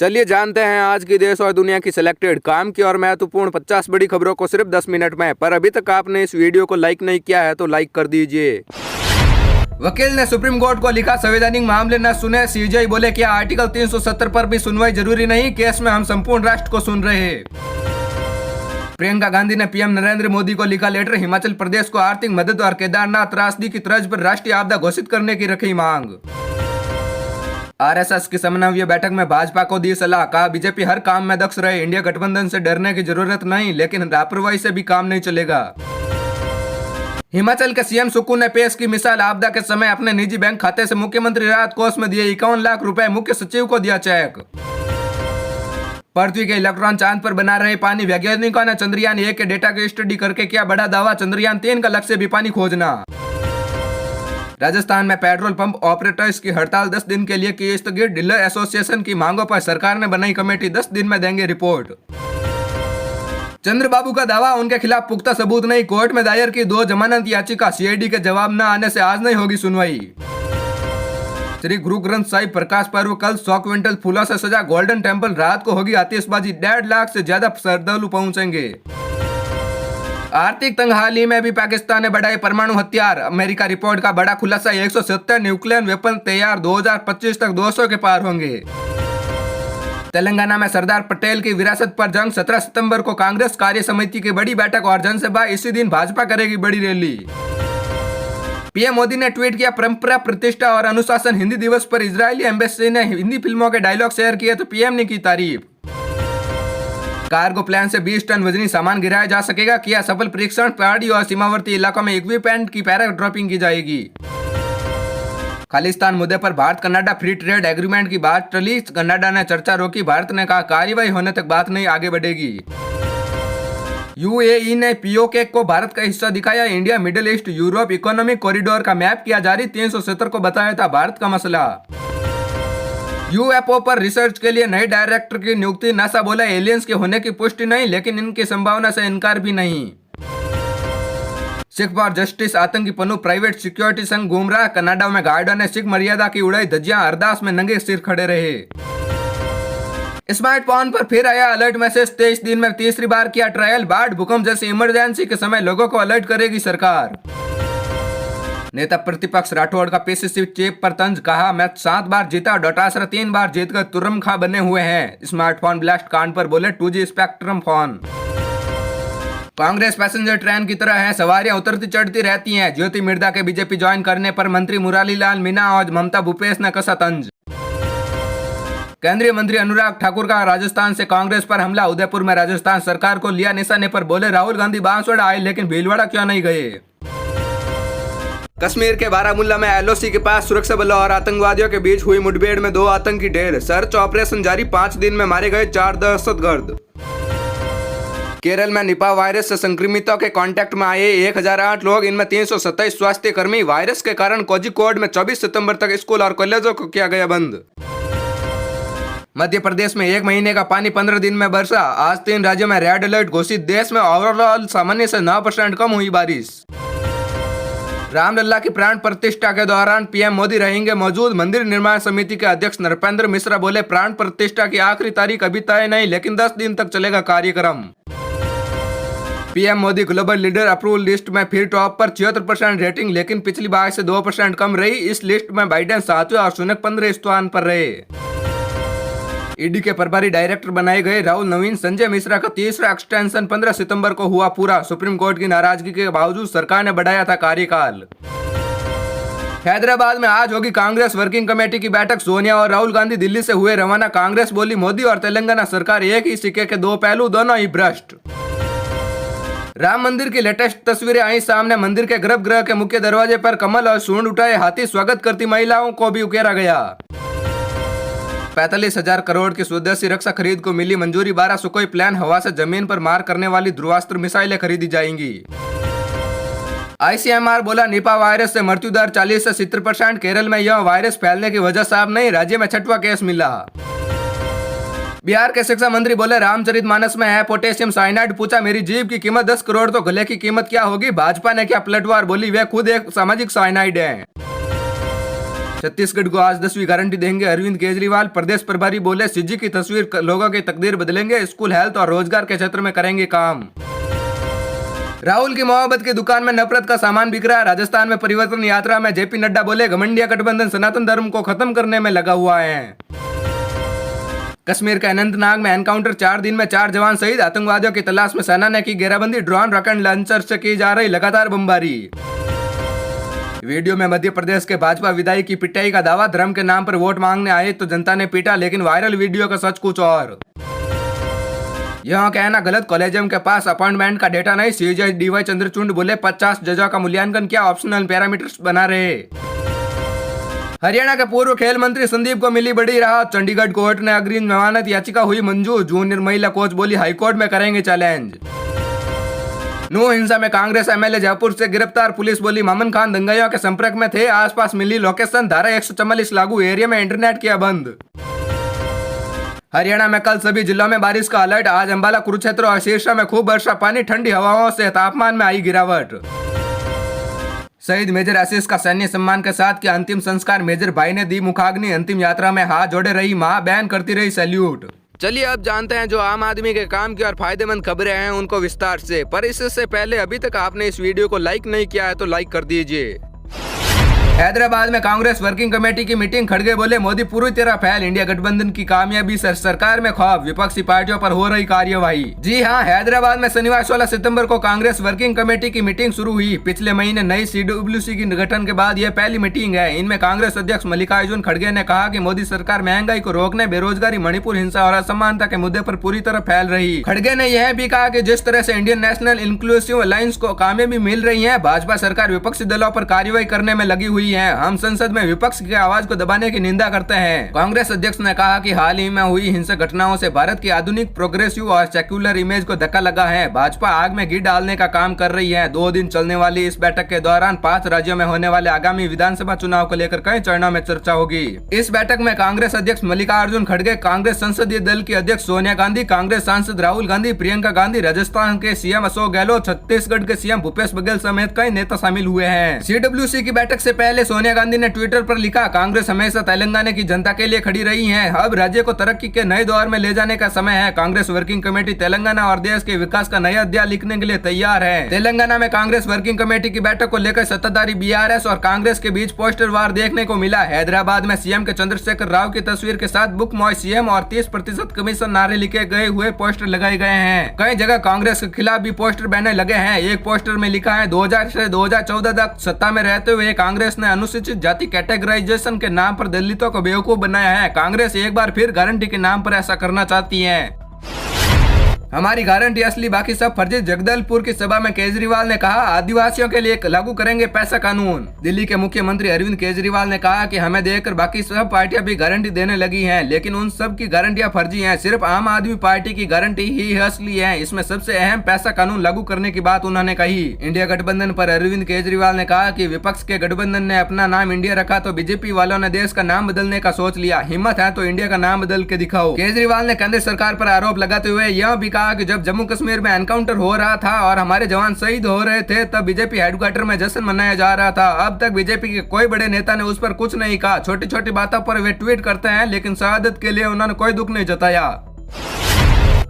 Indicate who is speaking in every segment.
Speaker 1: चलिए जानते हैं आज की देश और दुनिया की सिलेक्टेड काम की और महत्वपूर्ण 50 बड़ी खबरों को सिर्फ 10 मिनट में। पर अभी तक आपने इस वीडियो को लाइक नहीं किया है तो लाइक कर दीजिए। वकील ने सुप्रीम कोर्ट को लिखा, संवैधानिक मामले न सुने। सीजेआई बोले क्या आर्टिकल 370 पर भी सुनवाई जरूरी नहीं, केस में हम संपूर्ण राष्ट्र को सुन रहे हैं। प्रियंका गांधी ने पीएम नरेंद्र मोदी को लिखा लेटर, हिमाचल प्रदेश को आर्थिक मदद और केदारनाथ त्रासदी की तर्ज पर राष्ट्रीय आपदा घोषित करने की रखी मांग। आरएसएस की समन्वय बैठक में भाजपा को दी सलाह, कहा बीजेपी हर काम में दक्ष रहे, इंडिया गठबंधन से डरने की जरूरत नहीं, लेकिन लापरवाही से भी काम नहीं चलेगा। हिमाचल के सीएम सुक्खू ने पेश की मिसाल, आपदा के समय अपने निजी बैंक खाते से मुख्यमंत्री राहत कोष में दिए 51 लाख रुपए, मुख्य सचिव को दिया चेक। पृथ्वी के इलेक्ट्रॉन चांद पर बना रहे पानी, वैज्ञानिकों ने चंद्रयान 1 के डेटा की स्टडी करके किया बड़ा दावा, चंद्रयान 3 का लक्ष्य भी पानी खोजना। राजस्थान में पेट्रोल पंप ऑपरेटर्स की हड़ताल 10 दिन के लिए की स्थगित, डीलर एसोसिएशन की मांगों पर सरकार ने बनाई कमेटी, 10 दिन में देंगे रिपोर्ट। चंद्रबाबू का दावा, उनके खिलाफ पुख्ता सबूत नहीं, कोर्ट में दायर की 2 जमानत याचिका, सीआईडी के जवाब न आने से आज नहीं होगी सुनवाई। श्री गुरु ग्रंथ साहिब प्रकाश पर्व कल, 100 क्विंटल फूलों से सजा गोल्डन टेम्पल, रात को होगी आतिशबाजी, 1.5 लाख से ज्यादा श्रद्धालु पहुंचेंगे। आर्थिक तंगहाली में भी पाकिस्तान ने बढ़ाए परमाणु हथियार, अमेरिका रिपोर्ट का बड़ा खुलासा, 170 न्यूक्लियर वेपन तैयार, 2025 तक 200 के पार होंगे। तेलंगाना में सरदार पटेल की विरासत पर जंग, 17 सितंबर को कांग्रेस कार्य समिति की बड़ी बैठक और जनसभा, इसी दिन भाजपा करेगी बड़ी रैली। पीएम मोदी ने ट्वीट किया, परंपरा, प्रतिष्ठा और अनुशासन, हिंदी दिवस पर इजरायली एम्बेसी ने हिंदी फिल्मों के डायलॉग शेयर किए तो पीएम ने की तारीफ। कार्गो प्लेन से 20 टन वजनी सामान गिराया जा सकेगा, किया सफल परीक्षण, पहाड़ी और सीमावर्ती इलाकों में इक्विपमेंट की पैरा ड्रॉपिंग की जाएगी। खालिस्तान मुद्दे पर Bharat Canada free trade agreement की बात टली, कनाडा ने चर्चा रोकी, भारत ने कहा कार्रवाई होने तक बात नहीं आगे बढ़ेगी। यूएई ने पीओके को भारत का हिस्सा दिखाया, India middle east Europe economic corridor का मैप किया जारी, 370 को बताया था भारत का मसला। यूएफओ पर रिसर्च के लिए नए डायरेक्टर की नियुक्ति, नासा बोला एलियंस के होने की पुष्टि नहीं, लेकिन इनकी संभावना से इनकार भी नहीं। सिख फॉर जस्टिस आतंकी पन्नू प्राइवेट सिक्योरिटी संघ गुमराह, कनाडा में गार्डों ने सिख मर्यादा की उड़ाई धज्जियां, अरदास में नंगे सिर खड़े रहे। स्मार्टफोन पर फिर आया अलर्ट मैसेज, 23 दिन में तीसरी बार किया ट्रायल, बाढ़ भूकंप जैसी इमरजेंसी के समय लोगों को अलर्ट करेगी सरकार। नेता प्रतिपक्ष राठौड़ का पीसीसी चीफ पर तंज, कहा मैं 7 बार जीता, डोटासरा 3 बार जीतकर तुरम खा बने हुए हैं। स्मार्टफोन ब्लास्ट कांड पर बोले 2G spectrum phone. Congress passenger train की तरह है, सवारियां उतरती चढ़ती रहती हैं। ज्योति मिर्धा के बीजेपी ज्वाइन करने पर मंत्री मुरारी लाल मीणा और ममता भूपेश ने कसा तंज। केंद्रीय मंत्री अनुराग ठाकुर का राजस्थान से कांग्रेस पर हमला, उदयपुर में राजस्थान सरकार को लिया निशाने पर, बोले राहुल गांधी बांसवाड़ा आए लेकिन भीलवाड़ा क्यों नहीं गए। कश्मीर के बारामुल्ला में एलओसी के पास सुरक्षा बलों और आतंकवादियों के बीच हुई मुठभेड़ में 2 आतंकी ढेर, सर्च ऑपरेशन जारी, 5 दिन में मारे गए 4 दहशतगर्द। केरल में निपा वायरस से संक्रमितों के कांटेक्ट में आए 1008 लोग, इनमें 327 स्वास्थ्य कर्मी। वायरस के कारण कोझिकोड में 24 सितंबर तक स्कूल और कॉलेजों को किया गया बंद। मध्य प्रदेश में 1 महीने का पानी 15 दिन में बरसा, आज 3 राज्यों में रेड अलर्ट घोषित, देश में ओवरऑल सामान्य से 9% कम हुई बारिश। रामलला की प्राण प्रतिष्ठा के दौरान पीएम मोदी रहेंगे मौजूद, मंदिर निर्माण समिति के अध्यक्ष नृपेंद्र मिश्रा बोले प्राण प्रतिष्ठा की आखिरी तारीख अभी तय नहीं, लेकिन 10 दिन तक चलेगा कार्यक्रम। PM Modi global leader approval list में फिर टॉप पर, 76% रेटिंग, लेकिन पिछली बार से 2% कम रही। इस लिस्ट में बाइडेन 7वें और सुनक 15वें स्थान पर रहे। ईडी के प्रभारी डायरेक्टर बनाए गए राहुल नवीन संजय मिश्रा का तीसरा एक्सटेंशन 15 सितंबर को हुआ पूरा, सुप्रीम कोर्ट की नाराजगी के बावजूद सरकार ने बढ़ाया था कार्यकाल। हैदराबाद में आज होगी कांग्रेस वर्किंग कमेटी की बैठक, सोनिया और राहुल गांधी दिल्ली से हुए रवाना। कांग्रेस बोली मोदी और तेलंगाना सरकार एक ही सिक्के के 2 पहलू, दोनों ही भ्रष्ट। राम मंदिर की लेटेस्ट तस्वीरें आई सामने, मंदिर के गर्भगृह के मुख्य दरवाजे पर कमल और सूंड उठाए हाथी, स्वागत करती महिलाओं को भी उकेरा गया। 45,000 करोड़ की स्वदेशी रक्षा खरीद को मिली मंजूरी, 12 सुखोई प्लान, हवा से जमीन पर मार करने वाली ध्रुवास्त्र मिसाइलें खरीदी जाएंगी। आईसीएमआर बोला निपा वायरस से मृत्यु दर 40 से 70%, केरल में यह वायरस फैलने की वजह साफ नहीं, राज्य में 6वां केस मिला। बिहार के शिक्षा मंत्री बोले रामचरितमानस में है पोटेशियम साइनाइड, पूछा मेरी जीभ की कीमत 10 करोड़ तो गले की कीमत क्या होगी। भाजपा ने क्या पलटवार, बोली वे खुद एक सामाजिक साइनाइड है। छत्तीसगढ़ को आज 10वीं गारंटी देंगे अरविंद केजरीवाल। प्रदेश प्रभारी बोले सीजी की तस्वीर लोगों की तकदीर बदलेंगे, स्कूल, हेल्थ और रोजगार के क्षेत्र में करेंगे काम। राहुल की मोहब्बत की दुकान में नफरत का सामान बिक रहा है। राजस्थान में परिवर्तन यात्रा में जेपी नड्डा बोले घमंडिया गठबंधन सनातन धर्म को खत्म करने में लगा हुआ है। कश्मीर के अनंतनाग में एनकाउंटर, 4 दिन में 4 जवान शहीद। आतंकवादियों की तलाश में सेना ने की घेराबंदी। ड्रोन, रॉकेट लॉन्चर से की जा रही लगातार बमबारी। वीडियो में मध्य प्रदेश के भाजपा विधायक की पिटाई का दावा। धर्म के नाम पर वोट मांगने आए तो जनता ने पीटा, लेकिन वायरल वीडियो का सच कुछ और। यह कहना गलत, कॉलेजियम के पास अपॉइंटमेंट का डेटा नहीं। सीजेआई डीवाई चंद्रचूड़ बोले 50 जजों का मूल्यांकन किया, ऑप्शनल पैरामीटर्स बना रहे। हरियाणा के पूर्व खेल मंत्री संदीप को मिली बड़ी राहत। चंडीगढ़ कोर्ट ने अग्रिम जमानत याचिका हुई मंजूर। जूनियर महिला कोच बोली हाईकोर्ट में करेंगे चैलेंज। नू हिंसा में कांग्रेस एमएलए जयपुर से गिरफ्तार। पुलिस बोली मामन खान दंगाइयों के संपर्क में थे, आसपास मिली लोकेशन। धारा 144 लागू, एरिया में इंटरनेट किया बंद। हरियाणा में कल सभी जिलों में बारिश का अलर्ट। आज अंबाला, कुरुक्षेत्र और सिरसा में खूब वर्षा, पानी, ठंडी हवाओं से तापमान में आई गिरावट। शहीद मेजर आशीष का सैन्य सम्मान के साथ किया अंतिम संस्कार। मेजर भाई ने दी मुखाग्नि। अंतिम यात्रा में हाथ जोड़े रही मां, बहन करती रही सैल्यूट। चलिए अब जानते हैं जो आम आदमी के काम की और फायदेमंद खबरें हैं उनको विस्तार से। पर इससे पहले अभी तक आपने इस वीडियो को लाइक नहीं किया है तो लाइक कर दीजिए। हैदराबाद में कांग्रेस वर्किंग कमेटी की मीटिंग। खड़गे बोले मोदी पूरी तरह फैल, इंडिया गठबंधन की कामयाबी सरकार में खौफ, विपक्षी पार्टियों पर हो रही कार्यवाही। जी हां, हैदराबाद में शनिवार 16 सितंबर को कांग्रेस वर्किंग कमेटी की मीटिंग शुरू हुई। पिछले महीने नई सीडब्ल्यूसी की गठन के बाद यह पहली मीटिंग है। इनमें कांग्रेस अध्यक्ष मल्लिकार्जुन खड़गे ने कहा कि मोदी सरकार महंगाई को रोकने, बेरोजगारी, मणिपुर हिंसा और असमानता के मुद्दे पर पूरी तरह फैल रही। खड़गे ने यह भी कहा कि जिस तरह से इंडियन नेशनल इंक्लूसिव अलायंस को कामयाबी मिल रही है, भाजपा सरकार विपक्षी दलों पर कार्रवाई करने में लगी हुई है। हम संसद में विपक्ष की आवाज को दबाने की निंदा करते हैं। कांग्रेस अध्यक्ष ने कहा कि हाल ही में हुई हिंसक घटनाओं से भारत की आधुनिक, प्रोग्रेसिव और सेक्युलर इमेज को धक्का लगा है। भाजपा आग में घी डालने का काम कर रही है। 2 दिन चलने वाली इस बैठक के दौरान 5 राज्यों में होने वाले आगामी विधानसभा चुनाव को लेकर कई चरणों में चर्चा होगी। इस बैठक में कांग्रेस अध्यक्ष मल्लिकार्जुन खड़गे, कांग्रेस संसदीय दल की अध्यक्ष सोनिया गांधी, कांग्रेस सांसद राहुल गांधी, प्रियंका गांधी, राजस्थान के सीएम अशोक गहलोत, छत्तीसगढ़ के सीएम भूपेश बघेल समेत कई नेता शामिल हुए हैं। सीडब्ल्यूसी की बैठक से पहले सोनिया गांधी ने ट्विटर पर लिखा, कांग्रेस हमेशा तेलंगाना की जनता के लिए खड़ी रही है। अब राज्य को तरक्की के नए दौर में ले जाने का समय है। कांग्रेस वर्किंग कमेटी तेलंगाना और देश के विकास का नया अध्याय लिखने के लिए तैयार है। तेलंगाना में कांग्रेस वर्किंग कमेटी की बैठक को लेकर सत्ताधारी बीआरएस और कांग्रेस के बीच पोस्टर वार देखने को मिला। हैदराबाद में सीएम के चंद्रशेखर राव की तस्वीर के साथ बुक माय सीएम और 30% कमीशन नारे लिखे गए हुए पोस्टर लगाए गए हैं। कई जगह कांग्रेस के खिलाफ भी पोस्टर बैनर लगे हैं। एक पोस्टर में लिखा है, 2000 से 2014 तक सत्ता में रहते हुए कांग्रेस ने अनुसूचित जाति कैटेगराइजेशन के नाम पर दलितों को बेवकूफ बनाया है। कांग्रेस एक बार फिर गारंटी के नाम पर ऐसा करना चाहती है। हमारी गारंटी असली, बाकी सब फर्जी। जगदलपुर की सभा में केजरीवाल ने कहा, आदिवासियों के लिए लागू करेंगे पैसा कानून। दिल्ली के मुख्यमंत्री अरविंद केजरीवाल ने कहा कि हमें देखकर बाकी सब पार्टियां भी गारंटी देने लगी हैं, लेकिन उन सब की गारंटियां फर्जी हैं। सिर्फ आम आदमी पार्टी की गारंटी ही असली है। इसमें सबसे अहम पैसा कानून लागू करने की बात उन्होंने कही। इंडिया गठबंधन पर अरविंद केजरीवाल ने कहा कि विपक्ष के गठबंधन ने अपना नाम इंडिया रखा तो बीजेपी वालों ने देश का नाम बदलने का सोच लिया। हिम्मत है तो इंडिया का नाम बदल के दिखाओ। केजरीवाल ने केंद्र सरकार पर आरोप लगाते हुए यह भी कहा कि जब जम्मू कश्मीर में एनकाउंटर हो रहा था और हमारे जवान शहीद हो रहे थे, तब बीजेपी हेडक्वार्टर में जश्न मनाया जा रहा था। अब तक बीजेपी के कोई बड़े नेता ने उस पर कुछ नहीं कहा। छोटी छोटी बातों पर वे ट्वीट करते हैं, लेकिन शहादत के लिए उन्होंने कोई दुख नहीं जताया।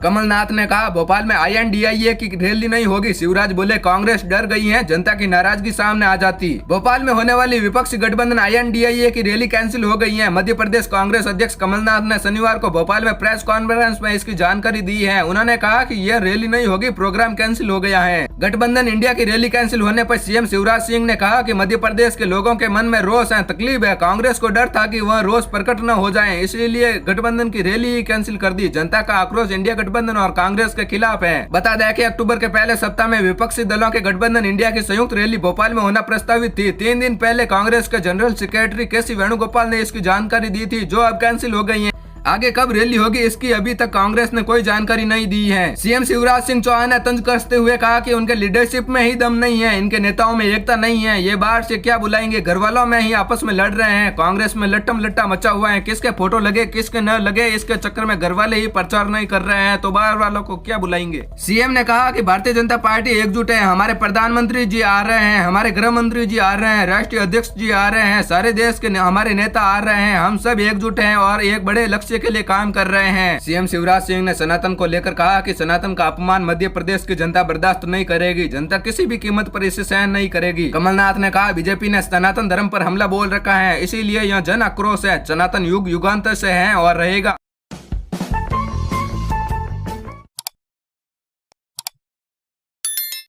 Speaker 1: कमलनाथ ने कहा, भोपाल में INDIA की रैली नहीं होगी। शिवराज बोले, कांग्रेस डर गई है, जनता की नाराजगी सामने आ जाती। भोपाल में होने वाली विपक्षी गठबंधन INDIA की रैली कैंसिल हो गई है। मध्य प्रदेश कांग्रेस अध्यक्ष कमलनाथ ने शनिवार को भोपाल में प्रेस कॉन्फ्रेंस में इसकी जानकारी दी है। उन्होंने कहा कि यह रैली नहीं होगी, प्रोग्राम कैंसिल हो गया है। गठबंधन इंडिया की रैली कैंसिल होने पर सीएम शिवराज सिंह ने कहा कि मध्य प्रदेश के लोगों के मन में रोष है, तकलीफ है। कांग्रेस को डर था कि वह रोष प्रकट न हो जाए, इसलिए गठबंधन की रैली ही कैंसिल कर दी। जनता का आक्रोश इंडिया गठबंधन और कांग्रेस के खिलाफ है। बता दें कि अक्टूबर के पहले सप्ताह में विपक्षी दलों के गठबंधन इंडिया की संयुक्त रैली भोपाल में होना प्रस्तावित थी। 3 दिन पहले कांग्रेस के जनरल सेक्रेटरी KC वेणुगोपाल ने इसकी जानकारी दी थी, जो अब कैंसिल हो गई है। आगे कब रैली होगी इसकी अभी तक कांग्रेस ने कोई जानकारी नहीं दी है। सीएम शिवराज सिंह चौहान ने तंज कसते हुए कहा कि उनके लीडरशिप में ही दम नहीं है, इनके नेताओं में एकता नहीं है, ये बाहर से क्या बुलाएंगे, घर वालों में ही आपस में लड़ रहे हैं, कांग्रेस में लट्टम लट्टा मचा हुआ है, किसके फोटो लगे किसके न लगे इसके चक्कर में घर वाले ही प्रचार नहीं कर रहे हैं तो बाहर वालों को क्या बुलाएंगे। सीएम ने कहा कि भारतीय जनता पार्टी एकजुट है, हमारे प्रधानमंत्री जी आ रहे हैं, हमारे गृह मंत्री जी आ रहे हैं, राष्ट्रीय अध्यक्ष जी आ रहे हैं, सारे देश के हमारे नेता आ रहे हैं, हम सब एकजुट हैं और एक बड़े लक्ष्य के लिए काम कर रहे हैं। सीएम शिवराज सिंह ने सनातन को लेकर कहा कि सनातन का अपमान मध्य प्रदेश की जनता बर्दाश्त नहीं करेगी, जनता किसी भी कीमत पर इसे सहन नहीं करेगी। कमलनाथ ने कहा बीजेपी ने सनातन धर्म पर हमला बोल रखा है, इसीलिए यह जन आक्रोश है, सनातन युग युगांतर से है और रहेगा।